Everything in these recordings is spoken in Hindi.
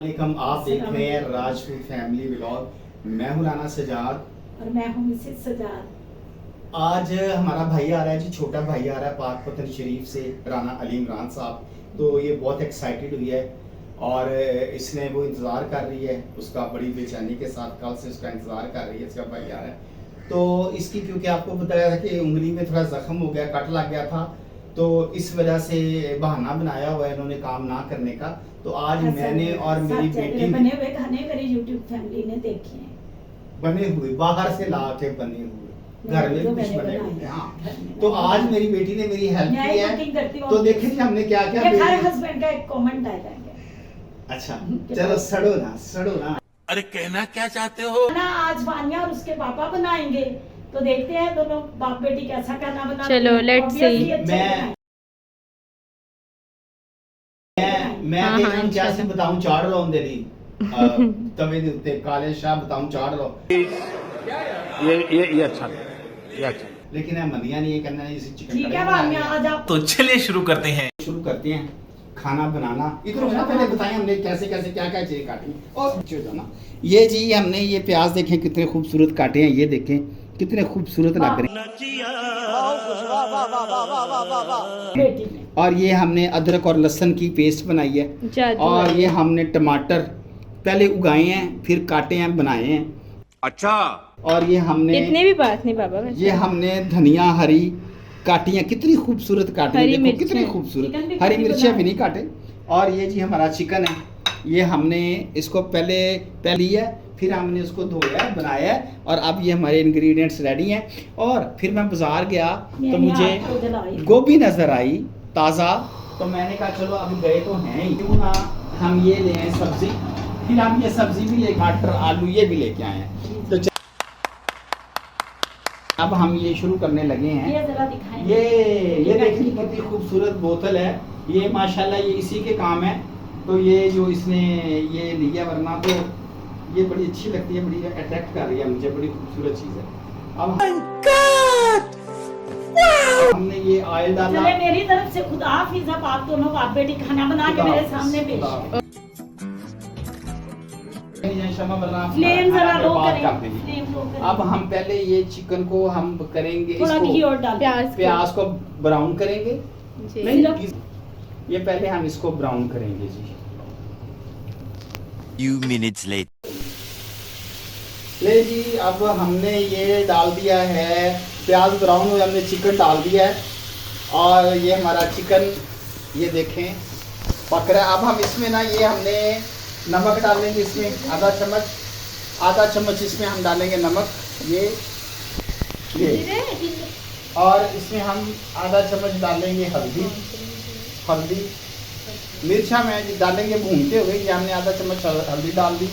वालेकुम, आप देख रहे हैं राजपूत फैमिली व्लॉग। मैं हूं राना सजाद और मैं हूं मिसेस सजाद। आज हमारा भाई आ रहा है जी, छोटा भाई आ रहा है पाक पतन शरीफ से, राना अली इमरान साहब। तो ये बहुत एक्साइटेड हुई है और इसने वो इंतज़ार कर रही है उसका, बड़ी बेचैनी के साथ कल से उसका इंतज़ार कर रही है, इसका भाई आ रहा है। तो इसकी क्योंकि आपको बताया था कि उंगली में थोड़ा ज़ख्म हो गया, कट लग गया था, तो इस वजह से बहाना बनाया हुआ है इन्होंने काम ना करने का। तो आज मैंने और मेरी बेटी बने हुए खाने मेरी यूट्यूब फैमिली ने देखे हैं, बने हुए बाहर से ला के बने हुए, घर में कुछ बने हुए। हाँ, तो आज मेरी बेटी ने मेरी हेल्प की है। तो देखें कि हमने क्या क्या हर हस्बैंड का एक कमेंट आएगा। अच्छा चलो, सड़ो ना। अरे कहना क्या चाहते हो ना आज वानिया और उसके पापा बनाएंगे, तो देखते हैं दोनों बाप बेटी कैसा खाना बनाते हैं। चलो लेट्स सी। मैं हाँ, तेरे हाँ, ਨੂੰ कैसे बताऊं, चाड़ लो दे दी तवे ਦੇ ਉੱਤੇ काले शाह बताऊं, चाड़ लो। ये अच्छा ये अच्छा। लेकिन है मंदियां नहीं, ये कहना है इसी चिकन ठीक है वानिया, आज आप तो चलिए शुरू करते हैं खाना बनाना। इधर ना पहले बताएं हमने कैसे कैसे क्या क्या चीज़ें काटी। और ना ये जी हमने ये प्याज देखें कितने खूबसूरत काटे हैं, ये देखें कितने खूबसूरत लग रहे हैं। बेटी ने और ये हमने अदरक और लहसुन की पेस्ट बनाई है, और ये हमने टमाटर पहले उगाए हैं, फिर काटे हैं, बनाए हैं। अच्छा। और ये हमने इतने भी बात नहीं बाबा, ये हमने धनिया हरी काटी है, कितनी खूबसूरत काटी है, हरी देखो कितनी मिर्चें। खूबसूरत। हरी मिर्चियाँ भी नहीं काटे। और ये जी हमारा चिकन है, ये हमने इसको पहले लिया, फिर हमने उसको धोया, बनाया, और अब ये हमारे इंग्रेडिएंट्स रेडी हैं। और फिर मैं बाजार गया तो मुझे गोभी नजर आई ताज़ा, तो मैंने कहा चलो अभी गए तो हैं ही, क्यों ना हम ये ले आए सब्जी। फिर हम ये सब्जी भी ले, मटर आलू ये भी लेके आए हैं। तो अब हम ये शुरू करने लगे हैं। ये जरा दिखाएं। ये देखिए कितनी खूबसूरत बोतल है, ये माशाल्लाह ये इसी के काम है। तो ये जो इसने ये लिया, वरना तो ये बड़ी अच्छी लगती है, बड़ी अट्रैक्ट कर रही है मुझे, बड़ी खूबसूरत चीज है। अब हमने ये ऑयल डाला। चले मेरी तरफ से खुदा हाफिज़। अब आप दोनों बाप बेटी खाना बना के मेरे सामने पेश। फ्लेम जरा लो करें, फ्लेम लो करें। अब हम पहले ये चिकन को हम करेंगे, थोड़ा घी और इसको डाल, प्याज को ब्राउन करेंगे। जी। नहीं, ये पहले हम इसको ब्राउन करेंगे जी। Few minutes later. ले जी, अब हमने ये डाल दिया है, प्याज ब्राउन हुए, हमने चिकन डाल दिया है, और ये हमारा चिकन ये देखें पक रहा है। अब हम इसमें ना ये हमने नमक डालेंगे, इसमें आधा चम्मच इसमें हम डालेंगे नमक, ये और इसमें हम आधा चम्मच डालेंगे हल्दी। मिर्चा में डालेंगे भूनते हुए, ये हमने आधा चम्मच हल्दी डाल दी।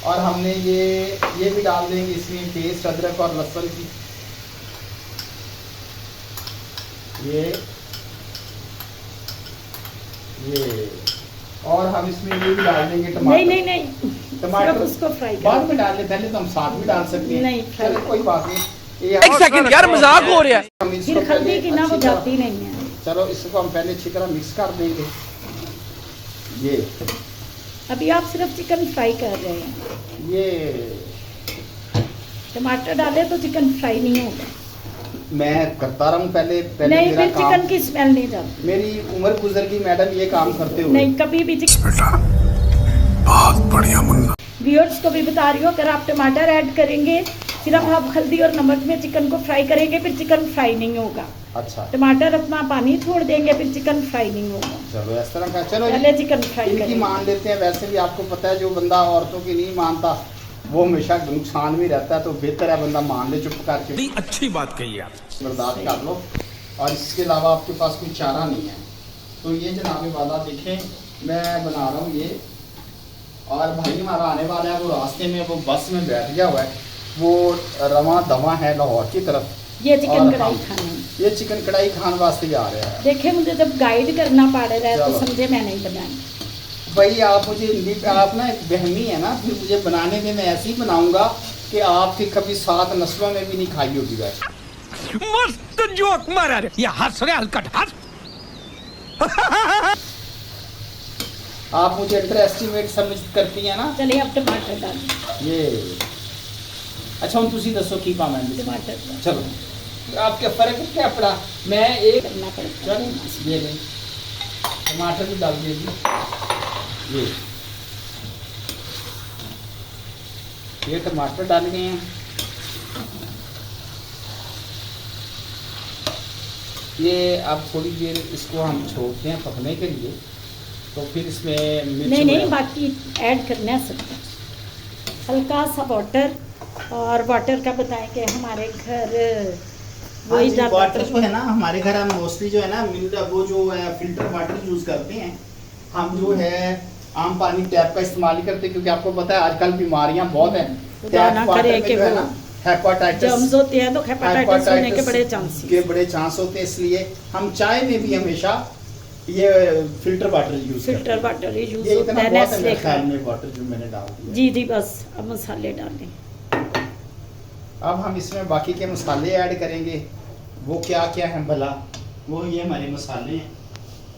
और हमने ये भी डाल देंगे इसमें पेस्ट अदरक और लहसुन की, ये और हम इसमें ये भी डाल देंगे टमाटर। नहीं टमाटर उसको फ्राई बाद में डाल ले, पहले तो हम साथ भी डाल सकते हैं। नहीं, चलो कोई बात नहीं। एक सेकंड यार, मजाक हो रहा है। हम इसको फिर हल्दी की ना वो अच्छी तरह- जाती नहीं है। चलो इसको हम पहले अच्छी तरह मिक्स कर देंगे। ये अभी आप सिर्फ चिकन फ्राई कर रहे हैं, ये टमाटर डाले तो चिकन फ्राई नहीं होगा। मैं करता रहा हूँ पहले नहीं, मेरा फिर काम, चिकन की स्मेल नहीं जाती। मेरी उम्र गुजर गई मैडम ये काम करते हुए। नहीं, कभी भी बहुत बढ़िया मुन्ना। व्यूअर्स को भी बता रही हूँ, अगर आप टमाटर ऐड करेंगे, सिर्फ आप हल्दी और नमक में चिकन को फ्राई करेंगे, फिर चिकन फ्राई नहीं होगा। अच्छा, टमाटर अपना पानी छोड़ देंगे, फिर चिकन फ्राई नहीं होगा। चलो इस तरह का, चलो पहले चिकन फ्राई इनकी करेंगे। मान लेते हैं। वैसे भी आपको पता है जो बंदा औरतों की नहीं मानता वो हमेशा नुकसान भी रहता है, तो बेहतर है बंदा मान ले चुप करके। अच्छी बात कही आप। बर्दाश्त कर लो, और इसके अलावा आपके पास कोई चारा नहीं है। तो ये जनाब वाला देखें, मैं बना रहा हूँ ये, और भाई हमारा आने वाला है, वो रास्ते में वो बस में बैठ गया हुआ है, वो रवां दवा है लाहौर की तरफ। ये चिकन और कढ़ाई हम- खाने, ये चिकन कढ़ाई खाने वास्ते ही आ रहा है। देखे मुझे जब गाइड करना पड़ रहा है तो चलो। समझे मैं नहीं बनाई। भाई आप मुझे आप ना एक बहमी है ना, फिर मुझे बनाने में मैं ऐसे ही बनाऊंगा कि आपकी कभी 7 नस्लों में भी नहीं खाई होगी। वैसे मस्त जोक मारा रे, ये हंस रहे हलकट हंस। आप मुझे अंडर एस्टिमेट समझ करती हैं ना। चलिए अब टमाटर डालें। ये अच्छा हम तुसी दसो की पाना है टमाटर चलो आपके फर्क क्या पड़ा। मैं एक करना पड़ता चल है। ये ले टमाटर भी डाल दीजिए। ये टमाटर डाल गए हैं। ये अब थोड़ी देर इसको हम छोड़ते हैं पकने के लिए, तो फिर इसमें मिर्च नहीं वगैरह- बाकी ऐड करना है सब कुछ। हल्का सा वाटर, और वाटर का बताएं कि हमारे घर हाँ वही जी, वाटर जो है ना हमारे घर हम मोस्टली जो है ना वो जो है फिल्टर वाटर यूज करते हैं। हम जो है आम पानी टैप का इस्तेमाल ही करते हैं, क्योंकि आपको पता है आजकल बीमारियां बहुत हैं। खुदा ना करे कि जो है वो ना हेपाटाइटिस जर्म्स होते हैं तो हेपेटाइटिस होने के बड़े चांस के बड़े चांस होते हैं, इसलिए हम चाय में भी हमेशा ये filter water use filter water ही यूज ये होता इतना है बहुत है नेस्ले मेरे का। ख्याल में वाटर जो मैंने डाल दिया। जी जी बस अब मसाले डालें। अब हम इसमें बाकी के मसाले ऐड करेंगे। वो क्या क्या है भला, वो ये हमारे मसाले हैं।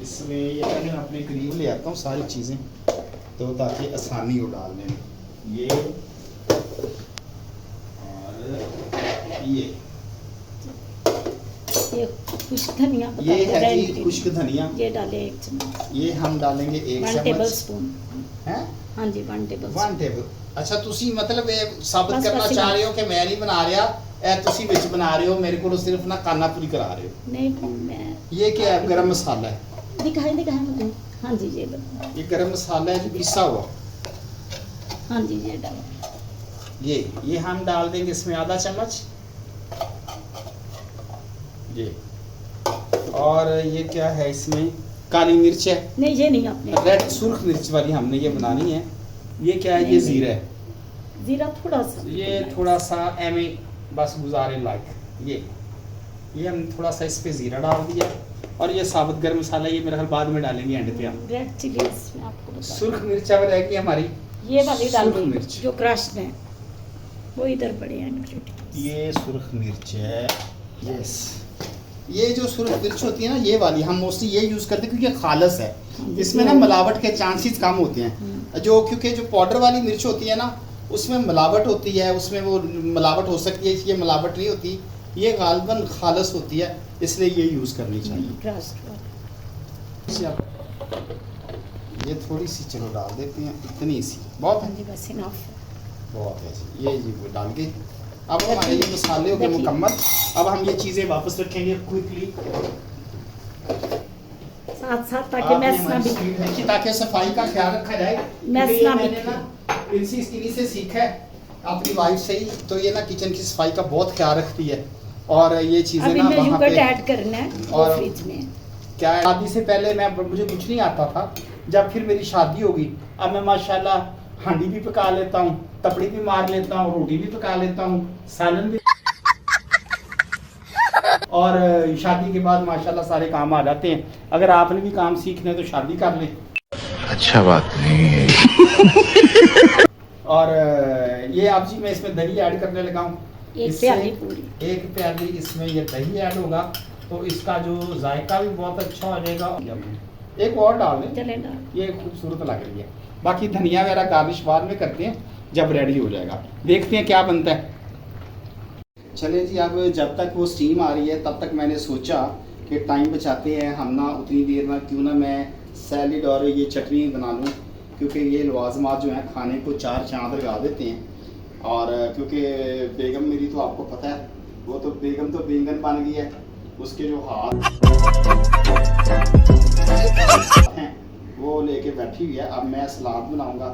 इसमें ये पहले मैं अपने करीब ले आता हूँ सारी चीज़ें, तो ताकि आसानी हो डालने में। ये और ये खुश्क धनिया ये बताते है हैं जी ingredient। खुश्क धनिया। ये डालें 1 चम्मच। ये हम डालेंगे 1 1 टेबल चम्मच स्पून। है। हाँ जी 1 टेबल 1 टेबल। अच्छा तुसी मतलब ये साबित बस करना बस चाह रहे हो कि मैं नहीं बना रहा, ए तुसी विच बना रहे हो, मेरे को सिर्फ ना काना पूरी करा रहे हो। नहीं मैं ये क्या है? गरम मसाला है। दिखाएं मुझे। हाँ जी ये बताओ। ये गरम मसाला है जो पिसा हुआ। हाँ जी ये डालो। ये हम डाल देंगे इसमें आधा चम्मच। ये और ये क्या है, इसमें काली मिर्च है। नहीं ये नहीं आपने रेड सुर्ख मिर्च वाली हमने ये बनानी है। ये क्या है? ये नहीं, जीरा है। जीरा थोड़ा सा। ये थोड़ा सा एमे बस गुजारे लायक। ये हम थोड़ा सा इस पे जीरा डाल दिया, और ये साबुत गरम मसाला ये मेरे ख्याल बाद में डालेंगे एंड पे हम। रेड चिली इसमें आपको बता सुर्ख मिर्च अब रहेगी हमारी, ये वाली डाल सुर्ख दी मिर्च। जो क्रश्ड है वो इधर पड़े हैं इंग्रेडिएंट्स। ये सुर्ख मिर्च है। यस, ये जो सुर्ख मिर्च होती है ना ये वाली हम मोस्टली ये यूज करते हैं क्योंकि ये खालस है। इसमें ना मिलावट के चांसेस कम होते हैं। जो क्योंकि जो पाउडर वाली मिर्च होती है ना उसमें मिलावट होती है, उसमें वो मिलावट हो सकती है, ये मिलावट नहीं होती। ये गालबन खालस होती है, इसलिए ये यूज करनी चाहिए। क्रश्ड वाला। ये थोड़ी सी चलो डाल देते हैं, इतनी सी बहुत हाँ है। जी बस इनफ। बहुत है जी। ये जी वो डाल के अब हमारे ये मसाले हो गए देखिए। मुकम्मल। अब हम ये चीज़ें वापस रखेंगे क्विकली, साथ साथ ताकि मैस ना भी देखिए, ताकि सफाई का ख्याल रखा जाए। मैस क्योंकि ये ना मैंने बिखरे। ना इन्हीं से सीखा है अपनी वाइफ से ही, तो ये ना किचन की सफाई का बहुत ख्याल रखती है। और ये चीज़ें अभी ना मैं वहाँ यूगर्ट पे ऐड करना है वो और- फ्रिज में। क्या है, शादी से पहले मुझे कुछ नहीं आता था। जब फिर मेरी शादी होगी अब मैं माशाल्लाह हांडी भी पका लेता हूँ, तपड़ी भी मार लेता हूँ, रोटी भी पका लेता हूँ, सालन भी और शादी के बाद माशाल्लाह सारे काम आ जाते हैं। अगर आपने भी काम सीखना है तो शादी कर लें। अच्छा बात नहीं है। और ये आप जी मैं इसमें दही ऐड करने लगा हूँ। 1 प्याली पूरी। 1 प्याली इसमें ये दही ऐड होगा, तो इसका जो जायका भी बहुत अच्छा हो जाएगा। एक और डाल दें, चले डाल। ये खूबसूरत लग रही है। बाकी धनिया वगैरह गार्निश बाद में करते हैं जब रेडी हो जाएगा। देखते हैं क्या बनता है। चले जी, अब जब तक वो स्टीम आ रही है तब तक मैंने सोचा कि टाइम बचाते हैं हम ना, उतनी देर में क्यों ना मैं सैलिड और ये चटनी बना लूँ, क्योंकि ये लवाजमात जो हैं खाने को 4 चांद लगा देते हैं। और क्योंकि बेगम मेरी तो आपको पता है, वो तो बेगम तो बेंगन बन गई है, उसके जो हाथ हैं वो लेके बैठी हुई है। अब मैं सलाद बनाऊंगा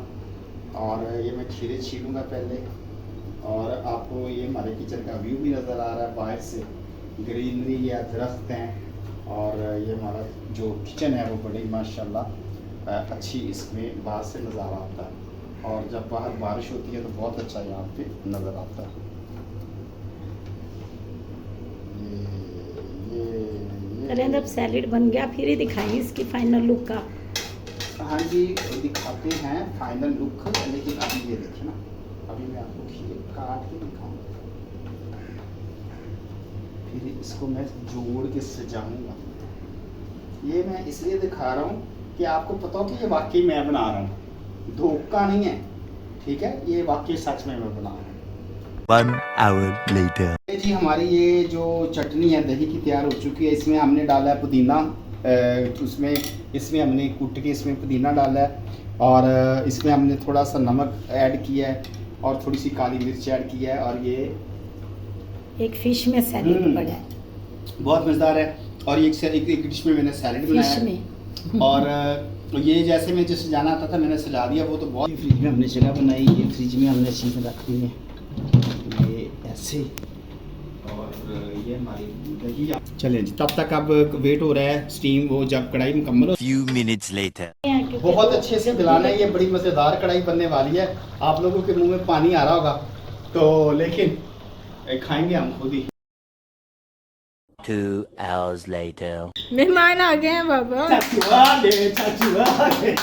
और ये मैं खीरे छीलूंगा पहले, और आपको ये हमारे किचन का व्यू भी नज़र आ रहा है। बाहर से ग्रीनरी या दरख्त हैं, और ये हमारा जो किचन है वो बड़ी माशाल्लाह अच्छी इसमें बाहर से नज़ारा आता है। और जब बाहर बारिश होती है तो बहुत अच्छा यहाँ पे नज़र आता है। चलें जब सैलेड बन गया फिर ही दिखाएंगे इसकी फाइनल लुक का। हाँ जी दिखाते हैं फाइनल लुक, लेकिन अभी ये देखिए ना, अभी मैं आपको खीरे काट के दिखाऊंगा, फिर इसको मैं जोड़ के सजाऊंगा। ये मैं इसलिए दिखा रहा हूँ कि आपको पता हो कि ये वाकई मैं बना रहा हूँ, धोखा नहीं है, ठीक है, ये वाकई सच में मैं बना रहा हूँ। 1 hour later. जी हमारी ये जो चटनी है दही की तैयार हो चुकी है। इसमें हमने डाला है पुदीना, उसमें इसमें हमने कूट के इसमें पुदीना डाला है, और इसमें हमने थोड़ा सा नमक ऐड किया है और थोड़ी सी काली मिर्च ऐड किया है, और ये एक फिश में सैलेड पड़ा है, बहुत मज़ेदार है। और एक डिश में मैंने सैलेड बनाया फिश है, में। और ये जैसे मैं जिस सजाना आता था मैंने सजा दिया, वो तो बहुत। फ्रिज में हमने जगह बनाई, ये फ्रिज में हमने चीज़ें रख दी हैं, ये ऐसे। और ये हमारी दही। चलें जी, तब तक अब वेट हो रहा है स्टीम, वो जब कढ़ाई मुकम्मल हो। Few minutes later. बहुत अच्छे से गलाना है, ये बड़ी मज़ेदार कढ़ाई बनने वाली है। आप लोगों के मुंह में पानी आ रहा होगा तो, लेकिन खाएंगे हम खुद ही। 2 hours later. मेहमान आ गए हैं बाबा। चाचू आ गए, चाचू आ गए,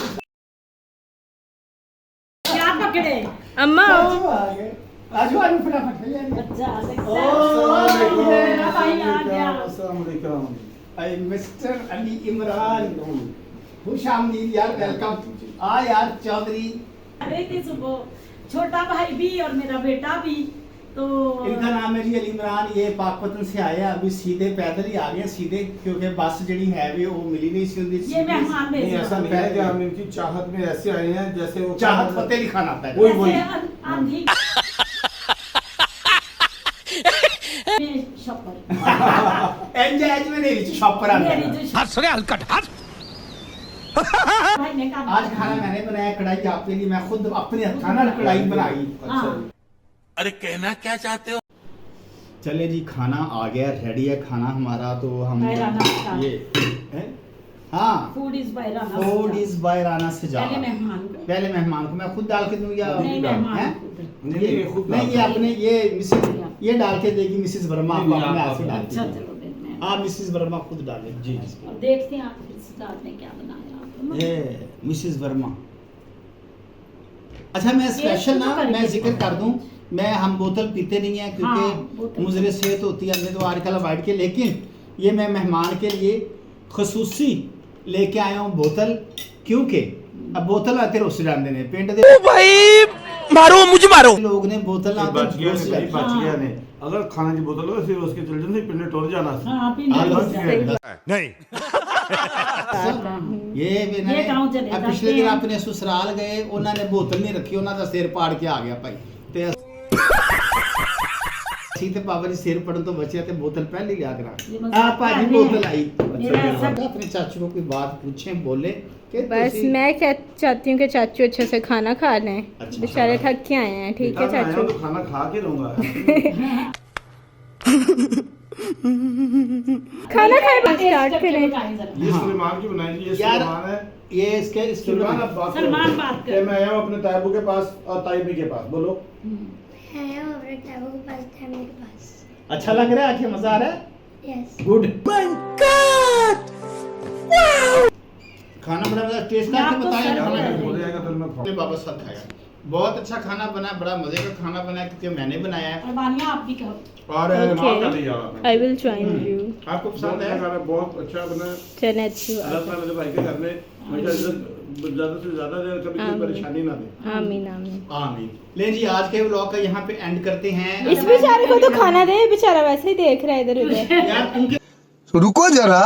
क्या पकड़े? अम्मा चाचू आ गए। आजू आजू फटाफट ले आइए। बच्चा आ गया। अस्सलाम मेरा भाई आ गया। वालेकुम। आई मिस्टर अली इमरान, खुश आमदीद यार, वेलकम। आ यार चौधरी, अरे थी सुबह, छोटा भाई भी और मेरा बेटा भी, तो इनका नाम है जी अली इमरान। ये पाकपतन से आए हैं, अभी सीधे पैदल ही आ गए सीधे, क्योंकि बस जड़ी है वो मिली नहीं सी उनकी। ये मेहमान नहीं, भेजे ऐसा नहीं है कि हम इनकी चाहत में ऐसे आए हैं जैसे वो चाहत फतेह अली खान आता है। वही। आंधी में शॉपर एंजॉय में नहीं शॉपर आता मेरी है। जो सुने हलकट हाथ। भाई ने कहा आज खाना मैंने बनाया, कढ़ाई आपके लिए, मैं खुद अपने हाथ खाना कढ़ाई बनाई। हाँ। अरे कहना क्या चाहते हो? चले जी, खाना आ गया, रेडी है खाना हमारा। तो हम बाय राना स्टार। ये हैं? हाँ, food is by Rana food star. Is by Rana से जा। पहले मेहमान को, पहले मेहमान को मैं खुद डाल के दूं या नहीं हैं? मेहमान को। नहीं, खुद नहीं, ये अपने ये मिसेस ये डाल के देगी मिसेस वर्मा को, नहीं, अपने हाथ आप- से डाल अच्छा के। चलो फिर मैं आप मिसेस वर्मा खुद डालें। जी और देखते हैं आप इस रात में क्या बनाया आपने। ये मिसेस वर्मा। अच्छा, मैं स्पेशल ना तो मैं जिक्र कर दूं, मैं हम बोतल पीते नहीं है हाँ, क्योंकि बोतल। मुझे सेहत होती है, हमने तो आजकल अवॉइड के, लेकिन ये मैं मेहमान के लिए खसूसी लेके आया हूँ बोतल, क्योंकि अब बोतल आते रोस जाते ने पिंड दे भाई मारो मुझे मारो। लोग ने बोतल आते बच गया रोस ने भाई, बच गया ने। अगर खाने की बोतल हो फिर उसके चल जाते पिंड टोर जाना सी। हाँ पीने हाँ, को बच जाए। गया। नहीं ये भी ये गाँव चले अब जाते पिछले दिन हैं। अपने ससुराल गए, उन्होंने बोतल नहीं रखी, उन्होंने ਦਾ सिर पाड़ के आ गया भाई ते ਅਸੀਂ ਤੇ ਪਾਪਾ ਜੀ ਸਿਰ पड़न तो बचे ਤੇ बोतल पहले लिया करा। ये मजाक आ पाजी कर रहे बोतल हैं। आई। मेरा ऐसा अपने चाचू को कोई बात पूछे, बोले कि बस तुसी- मैं चाहती हूँ कि चाचू अच्छे से खाना खा लें। अच्छा। बेचारे थक के आए हैं। ठीक है मैं आया हूं चाचू। तो खाना खा के रहूंगा। खाना खाए बाद टेस्ट स्टार्ट करके करें। बताएं जरा। ये हाँ। सुलेमान की बनाई थी, ये यार, सुलेमान है। ये इसके सुलेमान अब बात करो। सलमान बात कर। कि मैं आया हूं अपने ताइबू के पास और ताइबी के पास, बोलो। है और टाबू के पास था मेरे पास। अच्छा लग रहा है, आंखें मजा आ रहा है, यस। गुड। खाना बड़ा मजा टेस्ट मैं करके आपको बताया सर्व खाना कर कैसे रही हो हूं। जाएगा तो मैं अपने बाबा साथ खाया, बहुत अच्छा खाना बना, बड़ा मजे का खाना बना, क्योंकि मैंने बनाया है। और बानिया आप भी कहो। और माफ कर दिया आपने। I will join you. आपको बहुत पसंद अच्छा है? खाना, बहुत अच्छा बना है। चले अच्छी अल्लाह बात ताला मेरे भाई के घर में हमेशा ज्यादा से ज्यादा देर कभी कोई आमीन। परेशानी ना दे। है। आमीन आमीन। आमीन। ले जी, आज के व्लॉग का यहाँ पे एंड करते हैं। इस बेचारे को तो खाना दे, बेचारा वैसे ही देख रहा है इधर उधर। यार उनके रुको जरा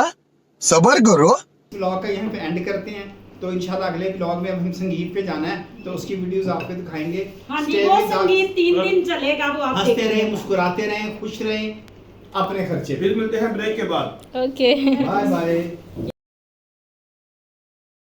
सबर करो। व्लॉग का यहाँ पे एंड करते हैं, तो इंशाल्लाह अगले व्लॉग में अब हम संगीत पे जाना है, तो उसकी वीडियोस आपको दिखाएंगे। हाँ जी, Stay वो with us। संगीत 3 दिन चलेगा, वो आप हंसते देखते रहें, हैं। मुस्कुराते रहें, खुश रहें अपने खर्चे पे। फिर मिलते हैं ब्रेक के बाद। ओके। Bye bye.